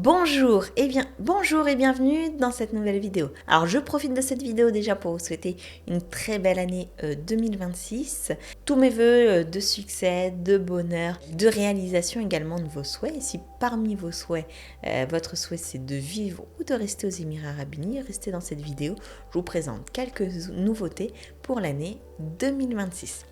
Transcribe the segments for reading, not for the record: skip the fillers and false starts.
Bonjour et bienvenue dans cette nouvelle vidéo. Alors je profite de cette vidéo déjà pour vous souhaiter une très belle année 2026. Tous mes voeux de succès, de bonheur, de réalisation également de vos souhaits. Et si parmi vos souhaits, votre souhait c'est de vivre ou de rester aux Émirats Arabes Unis, restez dans cette vidéo. Je vous présente quelques nouveautés pour l'année 2026.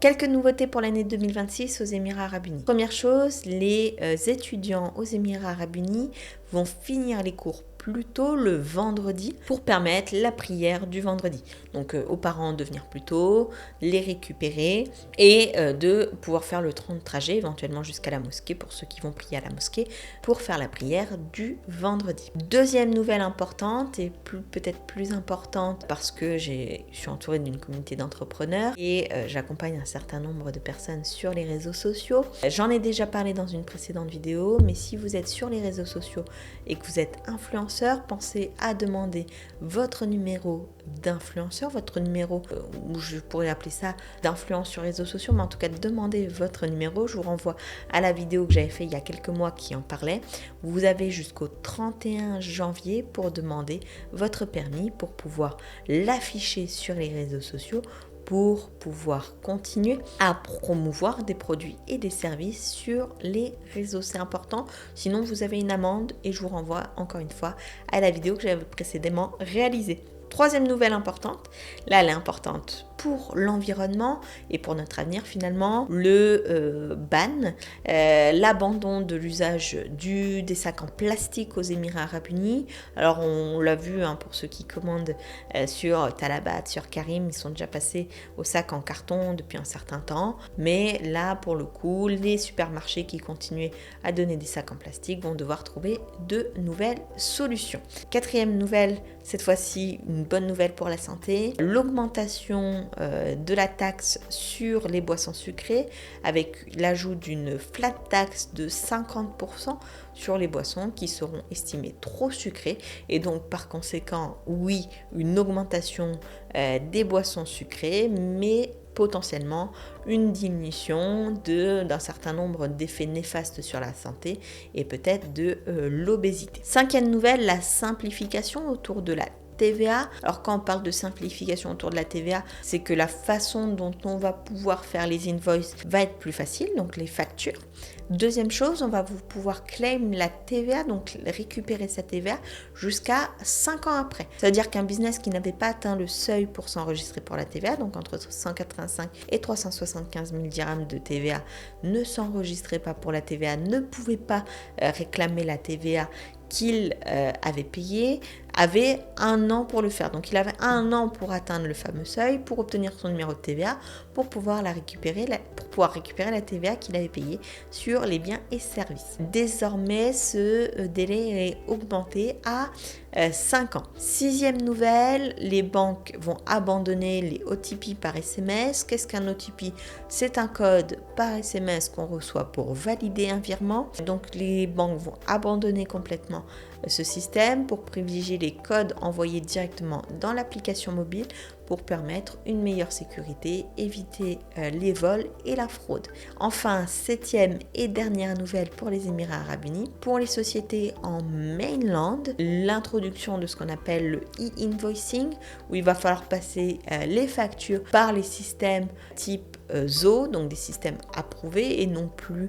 Quelques nouveautés pour l'année 2026 aux Émirats Arabes Unis. Première chose, les étudiants aux Émirats Arabes Unis vont finir les cours plus tôt le vendredi pour permettre la prière du vendredi. Donc aux parents de venir plus tôt, les récupérer et de pouvoir faire le temps de trajet éventuellement jusqu'à la mosquée pour ceux qui vont prier à la mosquée pour faire la prière du vendredi. Deuxième nouvelle importante et peut-être plus importante parce que je suis entourée d'une communauté d'entrepreneurs et j'accompagne un certain nombre de personnes sur les réseaux sociaux. J'en ai déjà parlé dans une précédente vidéo, mais si vous êtes sur les réseaux sociaux et que vous êtes influenceur, pensez à demander votre numéro d'influenceur, votre numéro, ou je pourrais appeler ça d'influence sur les réseaux sociaux, mais en tout cas demandez votre numéro. Je vous renvoie à la vidéo que j'avais fait il y a quelques mois qui en parlait. Vous avez jusqu'au 31 janvier pour demander votre permis pour pouvoir l'afficher sur les réseaux sociaux pour pouvoir continuer à promouvoir des produits et des services sur les réseaux. C'est important, sinon vous avez une amende et je vous renvoie encore une fois à la vidéo que j'avais précédément réalisée. Troisième nouvelle importante, là elle est importante pour l'environnement et pour notre avenir finalement, le ban, l'abandon de l'usage des sacs en plastique aux Émirats Arabes Unis. Alors on l'a vu pour ceux qui commandent sur Talabat, sur Careem, ils sont déjà passés aux sacs en carton depuis un certain temps. Mais là pour le coup, les supermarchés qui continuaient à donner des sacs en plastique vont devoir trouver de nouvelles solutions. Quatrième nouvelle, cette fois-ci une bonne nouvelle pour la santé, l'augmentation de la taxe sur les boissons sucrées avec l'ajout d'une flat tax de 50% sur les boissons qui seront estimées trop sucrées et donc par conséquent oui une augmentation des boissons sucrées mais potentiellement une diminution d'un certain nombre d'effets néfastes sur la santé et peut-être de l'obésité. Cinquième nouvelle, la simplification autour de la TVA. Alors quand on parle de simplification autour de la TVA, c'est que la façon dont on va pouvoir faire les invoices va être plus facile, donc les factures. Deuxième chose, on va pouvoir claim la TVA, donc récupérer sa TVA jusqu'à 5 ans après. Ça veut dire qu'un business qui n'avait pas atteint le seuil pour s'enregistrer pour la TVA, donc entre 185 et 375 000 dirhams de TVA, ne s'enregistrait pas pour la TVA, ne pouvait pas réclamer la TVA qu'il avait payé, avait 1 an pour le faire. Donc il avait 1 an pour atteindre le fameux seuil, pour obtenir son numéro de TVA, pour pouvoir récupérer la TVA qu'il avait payée sur les biens et services. Désormais, ce délai est augmenté à 5 ans. Sixième nouvelle, les banques vont abandonner les OTP par SMS. Qu'est-ce qu'un OTP? C'est un code par SMS qu'on reçoit pour valider un virement. Donc les banques vont abandonner complètement ce système pour privilégier les codes envoyés directement dans l'application mobile pour permettre une meilleure sécurité, éviter les vols et la fraude. Enfin, septième et dernière nouvelle pour les Émirats Arabes Unis, pour les sociétés en mainland, l'introduction de ce qu'on appelle le e-invoicing, où il va falloir passer les factures par les systèmes type ZO, donc des systèmes approuvés et non plus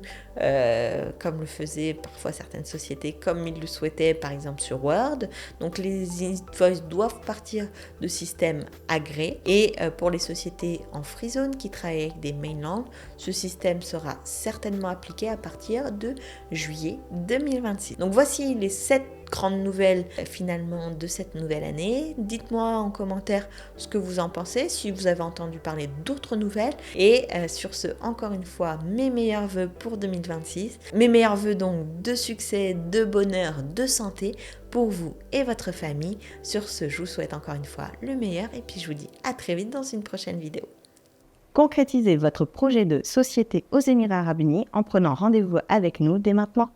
comme le faisaient parfois certaines sociétés, comme ils le souhaitaient par exemple sur Word. Donc les invoices doivent partir de systèmes agréés et pour les sociétés en free zone qui travaillent avec des mainland, ce système sera certainement appliqué à partir de juillet 2026. Donc voici les 7 grandes nouvelles finalement de cette nouvelle année. Dites-moi en commentaire ce que vous en pensez, si vous avez entendu parler d'autres nouvelles. Et sur ce, encore une fois, mes meilleurs vœux pour 2026. Mes meilleurs vœux donc de succès, de bonheur, de santé pour vous et votre famille. Sur ce, je vous souhaite encore une fois le meilleur et puis je vous dis à très vite dans une prochaine vidéo. Concrétisez votre projet de société aux Émirats Arabes Unis en prenant rendez-vous avec nous dès maintenant.